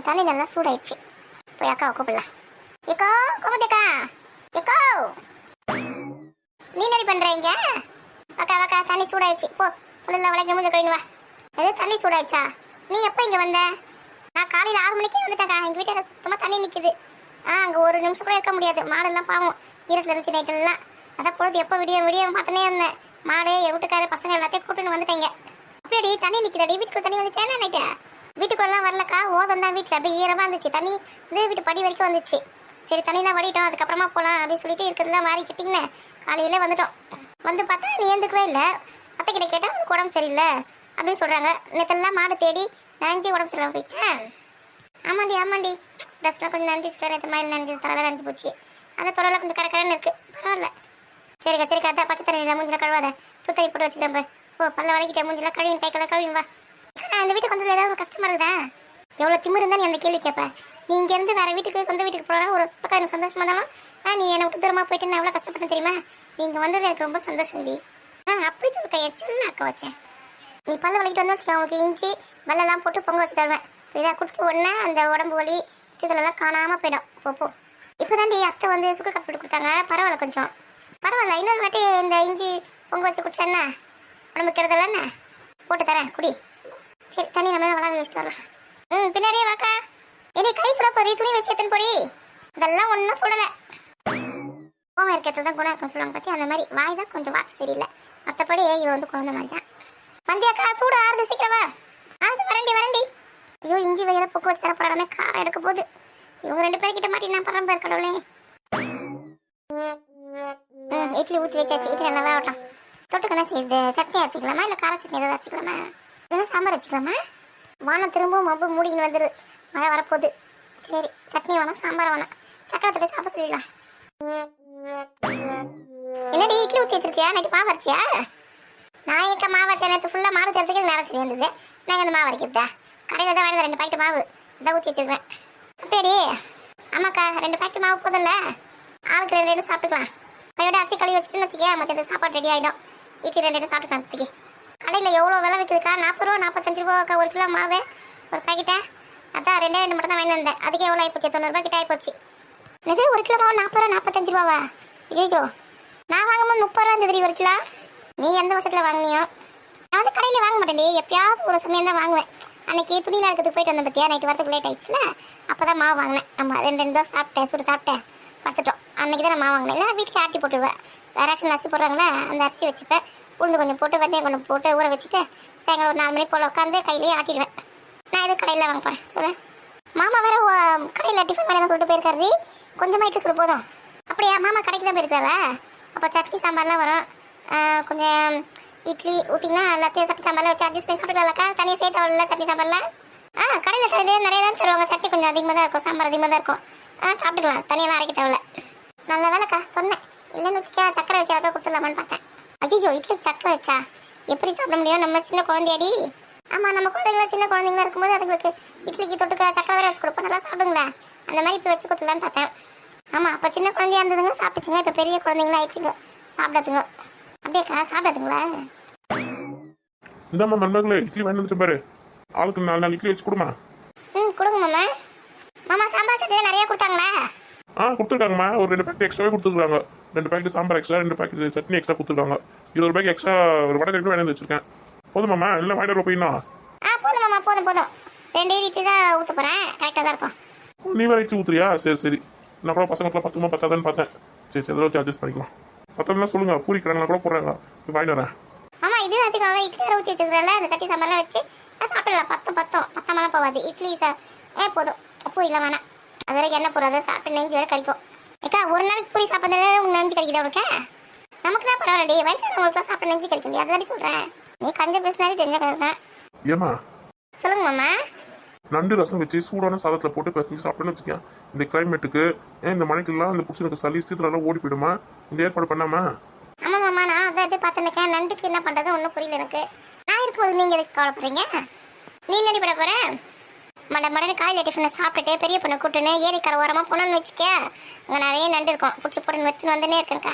தண்ணி நல்லா சூடாயிடுச்சு. போய் அக்காவை கூப்பிடலாம். ஏக்கோ கோமதிக்கா, ஏக்கோ நீ நடி பண்றீங்க? அக்கா அக்கா தண்ணி சூடாயிடுச்சு. போ புள்ள வளைக்க மூஞ்ச கழிவு வா. அது தண்ணி சூடாயிடுச்சா? நீ எப்போ இங்கே வந்த? நான் காலையில் 6 மணிக்கே வந்துட்டேக்கா. எங்கள் வீட்டில் சுத்தமாக தண்ணி நிற்குது. அங்கே ஒரு நிமிஷம் கூட இருக்க முடியாது. மாடெல்லாம் பாவம் ஈரத்தில் இருந்துச்சு நைட்டெல்லாம். அதான் பொழுது எப்போ விடிய பார்த்துனே இருந்தேன். மாடு வீட்டுக்கார பசங்க எல்லாத்தையும் கூட்டுன்னு வந்துட்டேங்க. அப்படியே தண்ணி நிற்குதாடி. வீட்டுக்குள்ள தண்ணி வந்துச்சேன்னா நைட்டு வீட்டுக்குள்ளலாம் வரலக்கா. ஓதம் தான் வீட்டில் அப்படியே ஈரமாக இருந்துச்சு. தண்ணி வீட்டு படி வரைக்கும் வந்துச்சு. சரி தண்ணிலாம் வடிட்டோம், அதுக்கப்புறமா போகலாம் அப்படின்னு சொல்லிட்டு இருக்கிறதுலாம் மாறிக்கிட்டிங்கன்னு காலையிலே வந்துட்டோம். வந்து பார்த்தா நீ ஏந்துக்கவே இல்லை. அத்தைக்கிட்ட கேட்டால் உனக்கு உடம்பு சரியில்லை அப்படின்னு சொல்கிறாங்க. நேற்றெல்லாம் மாடு தேடி நனைஞ்சி உடம்பு சரியில்லாமல் போயிடுச்சேன். ஆமாண்டி ட்ரெஸ்லாம் கொஞ்சம் நனைஞ்சிச்சு. நேற்று மயில் நனைஞ்சி தலைலாம் நனைஞ்சி போச்சு. அந்த தொலைலாம் கொஞ்சம் கரெக்டான இருக்குது. பரவாயில்ல. சரிக்கா அதான் பச்சை தண்ணியில் மூஞ்சில் கழுவாத. சுத்தரி போட்டு வச்சுக்கிறேன். ஓ பல்ல வளைக்கிட்டேன். மூஞ்சில் கழுவின் கைக்கெல்லாம் கழுவின் வா. நான் இந்த வீட்டுக்கு வந்தது ஏதாவது கஷ்டமாக இருக்குதா? எவ்வளோ திமிரு இருந்தால் நீ அந்த கேள்வி கேட்பேன். நீ இங்கேருந்து வேறு வீட்டுக்கு சொந்த வீட்டுக்கு போனால் ஒரு பக்கம் எனக்கு சந்தோஷமாக இருந்தாலும் நீ என்னை விட்டு தூரமாக போயிட்டு நான் எவ்வளோ கஷ்டப்பட்டேன் தெரியுமா? நீங்கள் வந்தது எனக்கு ரொம்ப சந்தோஷம் டி. அப்படி சொல்லிக்கா எச்சல் அக்க வச்சேன். நீ பல்ல வலிக்கிட்டு வந்தா வச்சுக்கேன். உங்களுக்கு இஞ்சி வெள்ளெல்லாம் போட்டு பொங்க வச்சு தருவேன். இதாக குடிச்சு உடனே அந்த உடம்பு வலி இதெல்லாம் காணாமல் போயிடும். போ இப்போ தாண்டி அத்தை வந்து சுக்கு காப்பி போட்டு கொடுத்தாங்க. பரவாயில்ல, கொஞ்சம் பரவாயில்ல. இன்னொரு வாட்டி இந்த இஞ்சி பொங்க வச்சு குடிச்சேன்னா உடம்பு கெடுதலன்னு போட்டு தரேன், குடி. சரி தண்ணி நம்ம வளர வச்சுட்டு வரலாம். பின்னாடியே வாக்கா. என்னை கை சுட போறி துணி வச்சு எத்தனை பொடி இதெல்லாம் ஒன்றும் சுடலை. கோவம் இருக்கிறது தான் குணம் இருக்கும் சொல்லுவாங்க. பற்றி அந்த மாதிரி வாய் தான் கொஞ்சம் வாக்கு சரியில்லை. மற்றபடி இவன் வந்து குழந்தை மாதிரி தான். வந்தியாக்கா சூடு ஆறுது சீக்கிரமா. அது வரண்டி. ஐயோ இஞ்சி வயிற பொக்கு வச்சு தரப்படாமே காரம் எடுக்க போகுது. இவங்க 2 பேர்கிட்ட மாட்டி நான் பரம்பரை கடவுளே. இட்லி ஊற்றி வச்சாச்சு. இட்லி நல்லா வேகட்டும். தொட்டுக்கண்ணா செய்யுது. சட்னி அரைச்சிக்கலாமா இல்லை கார சட்னி ஏதாவது அரைச்சிக்கலாமா? இல்லை சாம்பார் வச்சுக்கலாமா? வானம் திரும்பவும் மப்பு மூடின்னு வந்துடு. மழை வரப்போகுது. சரி சட்னி வேணாம் சாம்பார் வேணாம். சக்கரை தொட்டி சாப்பிட சொல்லிடலாம். என்னடி இட்லி ஊற்றி வச்சிருக்கியா? நைட்டு மாவு அரைச்சியா? நான் எங்க மாவு அரைச்சேன். நேற்று ஃபுல்லாக மாவு தரத்துக்கு நேரம் சரி இருந்தது. நான் இந்த மாவு அரைக்கிறதா? கடையில் தான் வாங்கி 2 பாக்கெட் மாவு இதான் ஊற்றி வச்சிருக்கேன். அப்படியாடி? ஆமாக்கா 2 பாக்கெட் மாவு போதும்ல. ஆளுக்கு 2 சாப்பிட்டுக்கலாம். கையோட அரிசி கழுவி வச்சுட்டுன்னு வச்சுக்கே மற்ற சாப்பாடு ரெடி ஆகிடும். இட்லி 2 சாப்பிட்டுக்கலாம். இப்போதைக்கு கடையில் எவ்வளோ விலை விற்குதுக்கா? 40 ரூபா 45 ரூபாக்கா 1 கிலோ மாவு ஒரு பாக்கெட்டை. அதான் 2 மட்டும் தான் வாங்கி வந்தேன். அதுக்கு எவ்வளோ ஆகிப்போச்சு? 90 ரூபா கிட்ட ஆகிப்போச்சு. இது 1 கிலோ மாவு 40 ரூபா 45 ரூபாவா? ஐயோ நான் வாங்கும்போது 30 ரூபா இருந்தது 1 கிலோ. நீ எந்த வருஷத்தில் வாங்கினியோ? நான் வந்து கடையில் வாங்க மாட்டேன்டி. எப்பயாவது ஒரு சமயம் தான் வாங்குவேன். அன்னைக்கு துணியில் எடுக்கிறதுக்கு போயிட்டு வந்தேன் பற்றியா? நைட்டு வரதுக்கு லேட் ஆயிடுச்சுல. அப்போ தான் மாவு வாங்கினேன். ஆமாம் 2 தோசை சாப்பிட்டேன். சுடு சாப்பிட்டேன் படுத்துட்டோம். அன்றைக்கி தான் நான் மாவு வாங்கினேன். இல்லை வீட்டுக்கு ஆட்டி போட்டுருவேன். ரேஷன் அரிசி போடுறாங்களே அந்த அரிசி வச்சுப்பேன். உளுந்து கொஞ்சம் போட்டு வெந்தயம் கொஞ்சம் போட்டு ஊற வச்சுட்டு சாயங்காலம் ஒரு 4 மணி போல் உட்காந்து கையிலேயே ஆட்டிடுவேன். நான் எதுவும் கடையில் வாங்க போகிறேன் சொல்லு. மாமா வேறு கடையில் டிஃபன் வேலை சொல்லிட்டு போயிருக்காரு. கொஞ்சமாக இட்லி சொல்லு போதும். அப்படியா? மாமா கடைக்கு தான் போயிருக்காரா? அப்போ சட்னி சாம்பார்லாம் வரும். கொஞ்சம் இட்லி ஊற்றிங்கன்னா எல்லாத்தையும் சட்னி சாம்பார்லாம் வச்சு அட்ஜஸ்ட் பண்ணி சாப்பிட்டுக்கலாம்க்கா. தனியாக சேர்த்து அவ்வளோ சட்னி சாம்பார்லாம் கடையில் நிறைய தான் தருவாங்க. சட்னி கொஞ்சம் அதிகமாக தான் இருக்கும். சாம்பார் அதிகமாக தான் இருக்கும். சாப்பிட்டுக்கலாம். தனியெல்லாம் அரைக்க தேவையில்ல. நல்ல வேலைக்கா சொன்னேன். இல்லைன்னு வச்சுக்கா சக்கரை வச்சு அதை கொடுத்துடலாமான்னு பார்த்தேன். ஐயோ இட்லிக்கு சக்கரை வச்சா எப்படி சாப்பிட முடியும்? நம்ம சின்ன குழந்தையாடி. ஆமாம் நம்ம குழந்தைங்களாம் சின்ன குழந்தைங்களா இருக்கும்போது அதுங்களுக்கு இட்லிக்கு தொட்டுக்க சக்கரை வேறு வச்சு கொடுப்போம். நல்லா சாப்பிடுங்களா? அந்த மாதிரி இப்போ வச்சு கொடுத்துலான்னு பார்த்தேன். ஆமாம் அப்போ சின்ன குழந்தையா இருந்ததுங்க சாப்பிட்டுச்சுங்க. இப்போ பெரிய குழந்தைங்களா ஆயிடுச்சுங்க சாப்பிடாதுங்க. அப்படியேக்கா சாப்பிடாதுங்களா? இந்தாம்மா மருமகளே இட்லி வாங்கி வந்துட்டு பாரு. ஆளுக்கு 4 இட்லி வச்சு கொடுமா. கொடுங்க மாமா. மாமா சாம்பார் சட்னி நிறைய கொடுத்தாங்களா? கொடுத்துருக்காங்கம்மா. ஒரு 2 பாக்கெட் எக்ஸ்ட்ராவே கொடுத்துருக்காங்க. 2 packet sambar extra 2 packet chutney extra கொடுத்துருக்காங்க. 20 ரூபாய்க்கு எக்ஸ்ட்ரா ஒரு வடை வாங்கி வந்து வச்சிருக்கேன். போதுமாம்மா இல்லை வாங்கிட்டு வர போயின்னா? போதும் மாமா போதும். 2 இட்லி தான் ஊற்ற போகிறேன். கரெக்டாக தான் இருக்கும். நீ வேறு இட்லி ஊற்றுறியா? சரி நான் கூட பசங்களுக்குலாம் 10 பத்தாதான்னு பார்த்தேன். சரி அதை வச்சு அட்ஜஸ்ட் பண்ணிக்கலாம். பத்தலாம் சொல்லுங்க. பூரி கிடங்களா கூட போடுறாங்க. வாங்கிட்டு வரேன். ஆமாம் இது அதிகம் இட்லி வேறு ஊற்றி வச்சுருக்கல. அந்த சட்னி சாம்பார்லாம் வச்சு சாப்பிடலாம். 10 போகாது இட்லி போதும். பூ இல்லை வேணாம். அது வரைக்கும் என்ன போடுறது சாப்பிட்டு நெஞ்சு வேறு கறிக்கும். ஏக்கா ஒரு நாளைக்கு பூரி சாப்பிட்றதுல நெஞ்சு கறிக்குதா உனக்கு? நமக்கு தான் பரவாயில்லடி. வயசானவங்களுக்கு சாப்பிட நெஞ்சு கறிக்க முடியாது. அதுதான் சொல்கிறேன். நீ கஞ்ச பேசினாலே தெரிஞ்ச கதை தான். ஏமா சொல்லுங்க மாமா. நண்டு ரசம் வச்சு சூடான சாதத்தில் போட்டு பேசி சாப்பிட்டேன்னு வச்சுக்கேன். இந்த கிளைமேட்டுக்கு இந்த மழைக்கெல்லாம் இந்த புடிச்சனுக்கு சளி சீக்கிரம் ஓடி போயிடுமா? இந்த ஏற்பாடு பண்ணாமா? ஆமாம் மாமா நான் அதை இது பார்த்துருக்கேன். நண்டுக்கு என்ன பண்ணுறது ஒன்றும் புரியல எனக்கு. நான் இருக்கும்போது நீங்கள் எதுக்கு கவலைப்படுறீங்க? நீ என்னடி பண்ண போகிற? மடன்னு காலையில் டிஃபனை சாப்பிட்டுட்டு பெரிய பொண்ணை கூட்டுன்னு ஏரிக்கரை ஓரமாக போனோன்னு வச்சுக்க. அங்கே நிறைய நண்டு இருக்கும். பிடிச்சி போட்டுன்னு வச்சுன்னு வந்துனே இருக்கேன்க்கா.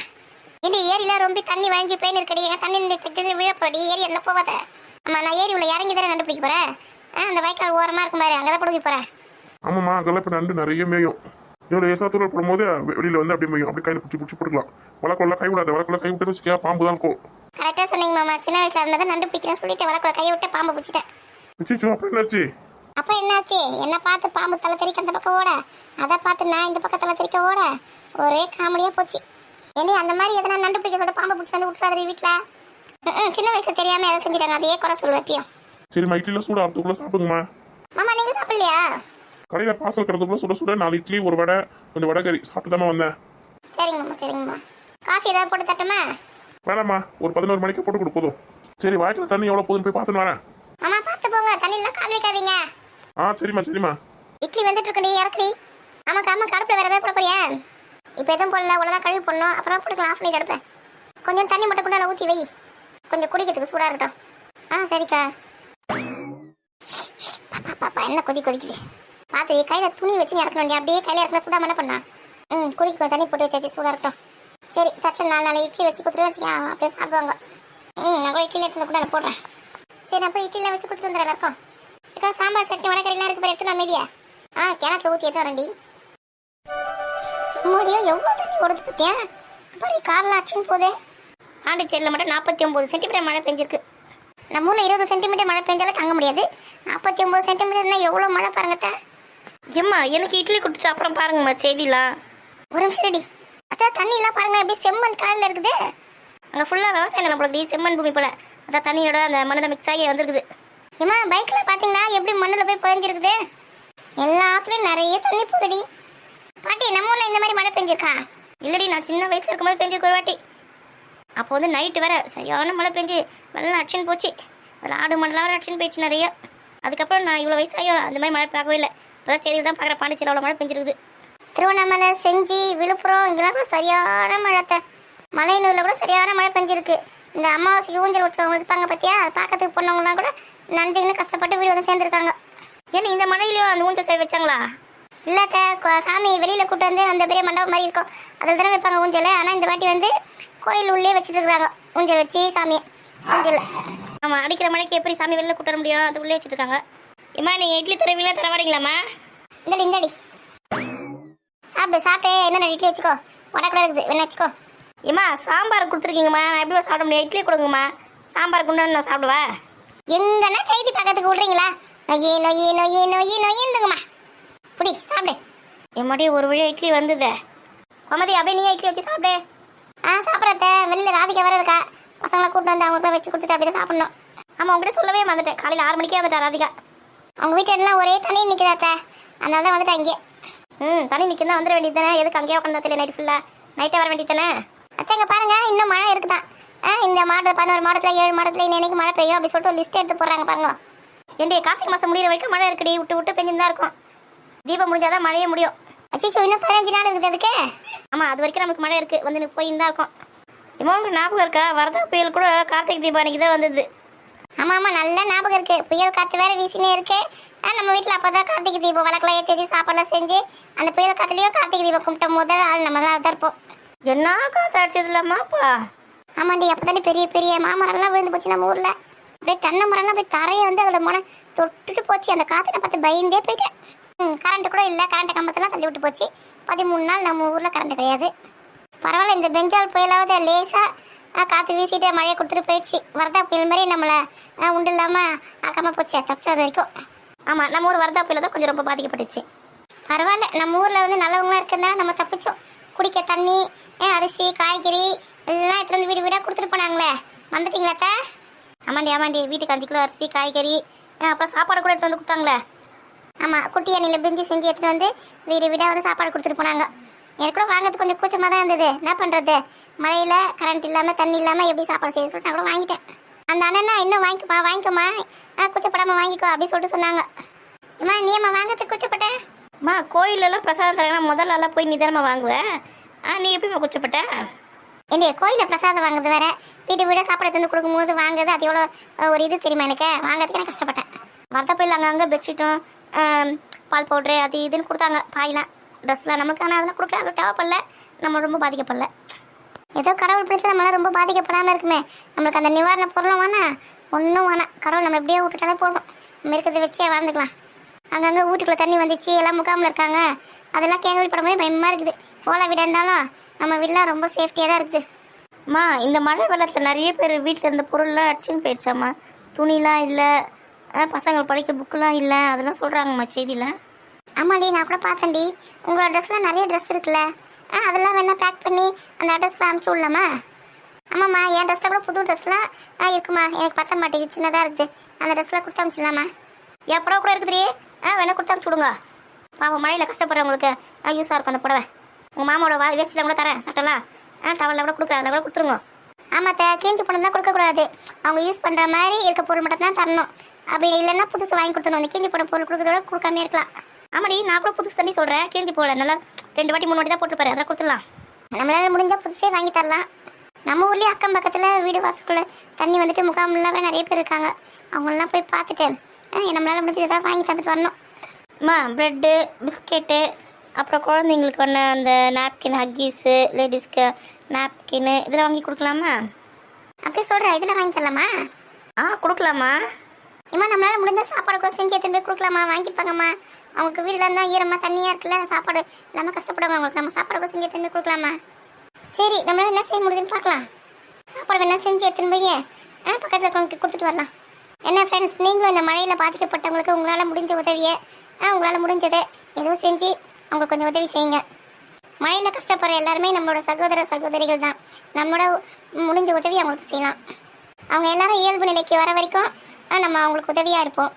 ஏடி ஏரியில் ரொம்ப தண்ணி வழிஞ்சு போயின்னு இருக்கடி. எங்கள் தண்ணி விழப்படி ஏரி என்ன போவாத. ஆமாம் நான் ஏரி உள்ள இறங்கி தானே நண்டு பிடிக்க போகிறேன். அந்த வாய்க்கால் ஓரமாக இருக்கும் பாரு அங்கே தான் பிடிக்க போகிறேன். ஆமாம்மா அங்கெல்லாம் இப்போ நண்டு நிறைய மேயும். இவ்வளோ ஏசா தூரம் போடும்போது வெளியில் வந்து அப்படியே மேயும். அப்படியே கையில் பிடிச்சி போட்டுக்கலாம். வழக்குள்ள கை விடாது. வழக்குள்ள கை விட்டு வச்சுக்கா பாம்பு தான் இருக்கும். கரெக்டாக சொன்னீங்க மாமா. சின்ன வயசுல இருந்ததை நண்டு பிடிக்கிறேன்னு சொல்லிட்டு வழக்குள்ள கையை விட்டு பாம்பை பிடிச்சிட்டேன். பிடிச்சிச்சோ அப்புறம் என்னாச்சு? அப்போ என்னாச்சு? என்ன பார்த்து பாம்பு தலை தெறிக்க அந்த பக்கம் ஓட, அதை பார்த்து நான் இந்த பக்கம் தலை தெறிக்க ஓட, ஒரே காமெடியாக போச்சு. ஏண்டி அந்த மாதிரி எதனா நண்டு பிடிக்க சொல்லிட்டு பாம்பை பிடிச்சி வந்து விட்டுறாரு வீட்டில். சின்ன வயசுல தெரியாமல் எதை செஞ்சுட்டாங்க, அதையே குறை சொல்லுவேன் எப்பயும். சரிம்மா இட்லியில் சூடு ஆகிறதுக்குள்ளே சாப்பிடுங்கம்மா. மாமா நீங்கள் சாப்பிடலையா? கடையில் பார்சல் கிடத்துக்குள்ள சுட சுட 4 இட்லி ஒரு வடை கொஞ்சம் வடகறி சாப்பிட்டு தாம்மா வந்தேன். சரிங்கம்மா சரிங்கம்மா. காஃபி ஏதாவது போட்டு தட்டுமா? வேணாம்மா ஒரு 11 மணிக்கு போட்டு கொடு போதும். சரி வாய்க்கில் தண்ணி எவ்வளோ போதுன்னு போய் பார்த்துன்னு வரேன். மாமா பார்த்து போங்க, தண்ணியெல்லாம் கால் வைக்காதீங்க. சரிம்மா. இட்லி வந்துட்டு இருக்கடி, இறக்குடி. ஆமாக்கா ஆமாம், அடுப்பில் வேறு ஏதாவது போட போறியா? இப்போ எதுவும் போடல, அவ்வளோதான் கழுவி போடணும். அப்புறம் போட்டுக்கலாம், ஆஃப் பண்ணி எடுப்பேன். கொஞ்சம் தண்ணி மட்டும் கூட ஊற்றி வை, கொஞ்சம் குடிக்கிறதுக்கு சூடாக இருக்கட்டும். சரிக்கா. பாப்பா என்ன கொதிக்குது பார்த்து. கையில் துணி வச்சு இறக்கணும், அப்படியே கையில் இறக்கணும். சூடாக என்ன பண்ணா? குடிக்க தண்ணி போட்டு வச்சாச்சு, சூடாக இருக்கட்டும். சரி தட்டில் 4 இட்லி வச்சு கொடுத்துட்டு வச்சுக்கேன், அப்படியே சாப்பிடுவாங்க. நான் கூட இட்லி எடுத்து கூட நான் போடுறேன். சரி நான் போய் இட்லியில் வச்சு கொடுத்துட்டு வந்துடுறேன் இருக்கும். இப்போ சாம்பார் சட்னி வடக்கறிலாம் இருக்கு, எடுத்து நான் மீதியா கிணத்துல ஊற்றி எடுத்து வரேன்டி. முடியும் எவ்வளோ தண்ணி ஓடுது பார்த்தியா? பாரு காரில் ஆச்சுன்னு போதே. பாண்டிச்சேரியில் மட்டும் 49 சென்டிமீட்டர் மழை பெஞ்சிருக்கு. நம்ம ஊரில் 20 சென்டிமீட்டர் மழை பெஞ்சாலும் தாங்க முடியாது. 49 சென்டிமீட்டர்னா எவ்வளோ மழை பாருங்கத்தா. ஏம்மா எனக்கு இட்லி கொடுத்துட்டு அப்புறம் பாருங்கம்மா செய்திலாம். ஒரு நிமிஷம் ரெடி. அதான் தண்ணிலாம் பாருங்க எப்படி செம்மண் கலரில் இருக்குது. அங்கே ஃபுல்லாக விவசாயம் நம்மளுக்கு செம்மண் பூமி போல. அதான் தண்ணியோட அந்த மண்ணில் மிக்ஸ் ஆகி வந்துருக்குது. ஏம்மா பைக்கில் பார்த்தீங்கன்னா எப்படி மண்ணில் போய் புதஞ்சிருக்குது. எல்லாத்துலேயும் நிறைய தண்ணி போகுதுடி. பாட்டி நம்ம ஊரில் இந்த மாதிரி மழை பெஞ்சிருக்கா? இல்லடி நான் சின்ன வயசில் இருக்கும்போது பெஞ்சிருக்கு ஒரு வாட்டி. அப்போ வந்து நைட்டு வேற சரியான மழை பெஞ்சு வெள்ளம் அடிச்சுன்னு போச்சு. அதில் ஆடு மண்டலாம் வேறு அடிச்சுன்னு போயிடுச்சு நிறைய. அதுக்கப்புறம் நான் இவ்வளோ வயசாகியும் அந்த மாதிரி மழை பார்க்கவே இல்லை. அதான் செய்தியில் தான் பார்க்குற பாண்டிச்சேரியில் அவ்வளோ மழை பெஞ்சிருக்குது. திருவண்ணாமலை, செஞ்சி, விழுப்புரம் இங்கெல்லாம் கூட சரியான மழை. மலையனூரில் கூட சரியான மழை பெஞ்சிருக்கு. இந்த அமாவாசைக்கு ஊஞ்சல் வச்சவங்க இருப்பாங்க பார்த்தியா, அதை பார்க்கறதுக்கு போனவங்களாம் கூட நன்றிங்கன்னு கஷ்டப்பட்டு வீடு வந்து சேர்ந்துருக்காங்க. ஏன்னா இந்த மழையிலையும் அந்த ஊஞ்சல் செய்ய வச்சாங்களா? இல்லாத சாமி வெளியில் கூட்டு வந்து அந்த பெரிய மண்டபம் மாதிரி இருக்கும், அதில் தானே வைப்பாங்க ஊஞ்சல். ஆனால் இந்த வாட்டி வந்து கோயில் உள்ளே வச்சுட்டு இருக்கிறாங்க ஊஞ்சல் வச்சு சாமியை. ஊஞ்சல் ஆமாம், அடிக்கிற மழைக்கு எப்படி சாமி வெளில கூட்ட முடியும்? அது உள்ளே வச்சுருக்காங்க. ஏம்மா நீங்கள் இட்லி தருவீங்களா, தர வரீங்களாம்மா? இந்தடி சாப்பிட்டு என்ன இட்லி வச்சுக்கோ, வடை கூட இருக்குது வேணா வச்சுக்கோ. ஏம்மா சாம்பார் கொடுத்துருக்கீங்கம்மா, நான் எப்படி சாப்பிட முடியும்? இட்லி கொடுங்கம்மா, சாம்பார் கொண்டு நான் சாப்பிடுவேன். எங்கன்னா செய்தி பார்க்கறதுக்கு விட்றீங்களா? நொய்யுங்கம்மா புடி சாப்பிடு. எம்மாடி ஒரு வழியாக இட்லி வந்தது. கோமதி அப்படியே நீயே இட்லி வச்சு சாப்பிடு. சாப்பிட்றத வெளில ராதிகா வர இருக்கா, பசங்களை கூப்பிட்டு வந்து அவங்களுக்கு வச்சு கொடுத்துட்டு அப்படியே சாப்பிடணும். ஆமாம் உங்கள்கிட்ட சொல்லவே வந்துட்டேன். காலையில் 6 மணிக்கே வந்துட்டா ராதிகா. அவங்க வீட்டில் எல்லாம் ஒரே தண்ணி நிற்குதாத்த, அதனால தான் வந்துட்டேன் இங்கே. தண்ணி நிற்கிறதா வந்துட வேண்டியது தானே? எதுக்கு அங்கேயே உட்காந்து தெரியல, நைட் ஃபுல்லாக நைட்டே வர வேண்டியது தானே? அத்தை இங்கே பாருங்க இன்னும் மழை இருக்குதான். இந்த மாதம் 11 மாதத்தில் 7 மாதத்தில் இன்னைக்கு மழை பெய்யும் அப்படி சொல்லிட்டு ஒரு லிஸ்ட் எடுத்து போடுறாங்க பாருங்க. ஏண்டி கார்த்திகை மாதம் முடிகிற வரைக்கும் மழை இருக்குடி, விட்டு விட்டு பெஞ்சுன்னு தான் இருக்கும். தீபம் முடிஞ்சாதான் மழையே முடியும். அச்சிச்சோ இன்னும் 15 நாள் இருக்குது அதுக்கு. ஆமாம் அது வரைக்கும் நமக்கு மழை இருக்குது, வந்து போயின்னு தான் இருக்கும். இம்மாவுக்கு ஞாபகம் இருக்கா? வரதா புயல் கூட கார்த்திகை தீபாவளிக்கு தான் வந்தது. ஆமாம் நல்லா ஞாபகம் இருக்குது. புயல் காற்று வேறு வீசினே இருக்கு. நம்ம வீட்டில் அப்போ தான் கார்த்திகை தீபம் வழக்கெல்லாம் ஏற்றி வச்சு சாப்பாடுலாம் செஞ்சு அந்த புயல் காற்றுலையும் கார்த்திகை தீபம் கும்பிட்ட முதல் ஆள் நம்ம தான் இருப்போம். என்ன காற்று அடிச்சது இல்லாமாப்பா? ஆமாண்டி அப்போ தானே பெரிய பெரிய மாமரம்லாம் விழுந்து போச்சு நம்ம ஊரில். அப்படியே தென்னை மரம்லாம் அப்படியே தரையை வந்து அதோட மன தொட்டுட்டு போச்சு. அந்த காற்றை பார்த்து பயந்தே போயிட்டேன். கரண்ட்டு கூட இல்லை, கரண்ட் கம்பத்தெல்லாம் தள்ளி விட்டு போச்சு. 13 நாள் நம்ம ஊரில் கரண்ட் கிடையாது. பரவாயில்ல இந்த பெஞ்சால் புயலாவது லேசாக காற்று வீசிட்டு மழையை கொடுத்துட்டு போயிடுச்சு. வரதா புயல் மாதிரி நம்மளை உண்டு இல்லாமல் ஆக்காமல் போச்சு, தப்பிச்சு அது வரைக்கும். ஆமாம் நம்ம ஊர் வரதா புயல தான் கொஞ்சம் ரொம்ப பாதிக்கப்பட்டுச்சு. பரவாயில்ல நம்ம ஊரில் வந்து நல்லவங்களாம் இருக்குன்னா நம்ம தப்பிச்சோம். குடிக்க தண்ணி, அரிசி, காய்கறி எல்லாம் எடுத்து வந்து வீடு வீடாக கொடுத்துட்டு போனாங்களே, வந்துட்டீங்களாத்தா? ஆமாண்டி வீட்டுக்கு 5 கிலோ அரிசி, காய்கறி, அப்புறம் சாப்பாடு கூட எடுத்து வந்து கொடுத்தாங்களே. ஆமாம் குட்டி அணியில் பிரிஞ்சு செஞ்சு எடுத்துகிட்டு வந்து வீடு வீடாக வந்து சாப்பாடு கொடுத்துட்டு போனாங்க. எனக்கு கூட வாங்கிறது கொஞ்சம் கூச்சமாக தான் இருந்தது. என்ன பண்ணுறது, மழையில் கரண்ட் இல்லாமல் தண்ணி இல்லாமல் எப்படி சாப்பாடு செய்ய சொல்லிட்டு நான் கூட வாங்கிட்டேன். அந்த அண்ணனா இன்னும் வாங்கிக்கோமா கூச்சப்படாமல் வாங்கிக்கோ அப்படின்னு சொல்லிட்டு சொன்னாங்க. அம்மா நீ அம்மா வாங்கிறதுக்கு கூச்சப்பட்டேன்? அம்மா கோயிலெல்லாம் பிரசாதம் தராங்கன்னா முதல்ல எல்லாம் போய் நிதானமா வாங்குவேன். நீ எப்பயுமே கூச்சப்பட்ட? என்னைய கோயிலில் பிரசாதம் வாங்குறது வேற, வீட்டு வீடாக சாப்பாடு தந்து கொடுக்கும்போது வாங்குறது அது எவ்வளோ ஒரு இது தெரியுமா எனக்கு? வாங்கிறதுக்கு நான் கஷ்டப்பட்டேன். வரத போயில் அங்கங்கே பெட்ஷீட்டும் பால் பவுட்ரு அது இதுன்னு கொடுத்தாங்க. பாயெலாம் ட்ரெஸ்லாம் நம்மளுக்கு, ஆனால் அதெல்லாம் கொடுக்க அது தேவைப்படல, நம்ம ரொம்ப பாதிக்கப்படல. ஏதோ கடவுள் பிடிச்சா நம்மளாம் ரொம்ப பாதிக்கப்படாமல் இருக்குமே. நம்மளுக்கு அந்த நிவாரண பொருளும் வேணாம், ஒன்றும் வேணாம். கடவுள் நம்ம எப்படியே விட்டுட்டாலே போதும், நம்ம இருக்கிறத வச்சே வாழ்ந்துக்கலாம். அங்கங்கே வீட்டுக்குள்ளே தண்ணி வந்துச்சு, எல்லாம் முகாமில் இருக்காங்க. அதெல்லாம் கேள்விப்படும்போது பயமாக இருக்குது. போல வீடாக இருந்தாலும் நம்ம வீடெலாம் ரொம்ப சேஃப்டியாக தான் இருக்குது. அம்மா இந்த மழை வெள்ளத்தில் நிறைய பேர் வீட்டில் இருந்த பொருள்லாம் அடிச்சுன்னு போயிடுச்சாம்மா. துணிலாம் இல்லை, பசங்க படிக்க புக்கெலாம் இல்லை, அதெல்லாம் சொல்கிறாங்கம்மா செய்தியில். ஆமாடி, நான் கூட பார்த்தேன்டி. உங்களோட ட்ரெஸ்லாம் நிறைய ட்ரெஸ் இருக்குல்ல, அதெல்லாம் வேணால் பேக் பண்ணி அந்த அட்ரஸில் அனுப்பிச்சி விடலாமா? ஆமாம்மா, என் ட்ரெஸ்ஸில் கூட புது ட்ரெஸ்லாம் இருக்குமா, எனக்கு பத்த மாட்டேங்குது, சின்னதாக இருக்குது. அந்த ட்ரெஸ்லாம் கொடுத்து அனுப்பிச்சிடலாமா? என் புடவை கூட இருக்குதுரி, வேணா கொடுத்து அனுப்பிச்சி விடுங்க. பாவம் மழையில் கஷ்டப்படுறவங்களுக்கு யூஸாக இருக்கும் அந்த புடவை. உங்கள் மாமாவோட வேஸ்ட்டில் கூட தரேன், சட்டெல்லாம் டவலில் கூட கொடுக்குறேன், அதில் கூட கொடுத்துருங்க. ஆமாம், கிழிஞ்சு பணம் தான் கொடுக்கக்கூடாது. அவங்க யூஸ் பண்ணுற மாதிரி இருக்க பொருள் மட்டும் தான் தரணும். அப்படி இல்லைன்னா புதுசு வாங்கி கொடுத்துணும். அந்த கிழிஞ்சு போன பொருள் கொடுக்கறதோட கொடுக்காம இருக்கலாம். ஆமாடி, நான் கூட புதுசு தண்ணி சொல்கிறேன், கிழிஞ்சு போகல, நல்லா 2 வாட்டி 3 வாட்டி தான் போட்டுப்பாரு, அதெல்லாம் கொடுத்துடலாம். நம்மளால முடிஞ்சால் புதுசே வாங்கி தரலாம். நம்ம ஊர்லேயே அக்கம் பக்கத்தில் வீடு வாசலுக்குள்ளே தண்ணி வந்துட்டு முகாம்லாம் நிறைய பேர் இருக்காங்க. அவங்களெலாம் போய் பார்த்துட்டு நம்மளால் முடிஞ்சது எதாவது வாங்கி தந்துட்டு வரணும். அம்மா ப்ரெட்டு, பிஸ்கெட்டு, அப்புறம் குழந்தைங்களுக்கு ஒன்று அந்த நாப்கின், ஹக்கீஸு, லேடிஸ்க்கு நாப்கின்னு இதெல்லாம் வாங்கி கொடுக்கலாமா? அப்படியே சொல்கிறேன், இதெல்லாம் வாங்கி தரலாமா? கொடுக்கலாமா. இம்மா நம்மளால முடிஞ்ச சாப்பாடு கூட செஞ்சு எடுத்துன்னு போய் கொடுக்கலாமா? வாங்கிப்பாங்கம்மா. அவங்களுக்கு வீட்டில் இருந்தால் ஈரமாக தண்ணியாக இருக்குல்ல, சாப்பாடு இல்லாமல் கஷ்டப்படுவாங்க. அவங்களுக்கு நம்ம சாப்பாடு கூட செஞ்சு எடுத்துன்னு போய் கொடுக்கலாமா? சரி, நம்மளால என்ன செய்ய முடியுதுன்னு பார்க்கலாம். சாப்பாடு வேணா செஞ்சு எடுத்துன்னு போய் பக்கத்தில் இருக்கவங்களுக்கு கொடுத்துட்டு வரலாம். என்ன ஃப்ரெண்ட்ஸ், நீங்களும் இந்த மழையில் பாதிக்கப்பட்டவங்களுக்கு உங்களால் முடிஞ்ச உதவியை உங்களால் முடிஞ்சதை எதுவும் செஞ்சு அவங்களுக்கு கொஞ்சம் உதவி செய்யுங்க. மழையில் கஷ்டப்படுற எல்லாருமே நம்மளோட சகோதர சகோதரிகள் தான். நம்மளோட முடிஞ்ச உதவி அவங்களுக்கு செய்யலாம். அவங்க எல்லாரும் இயல்பு நிலைக்கு வர வரைக்கும் நம்ம அவங்களுக்கு உதவியாக இருப்போம்.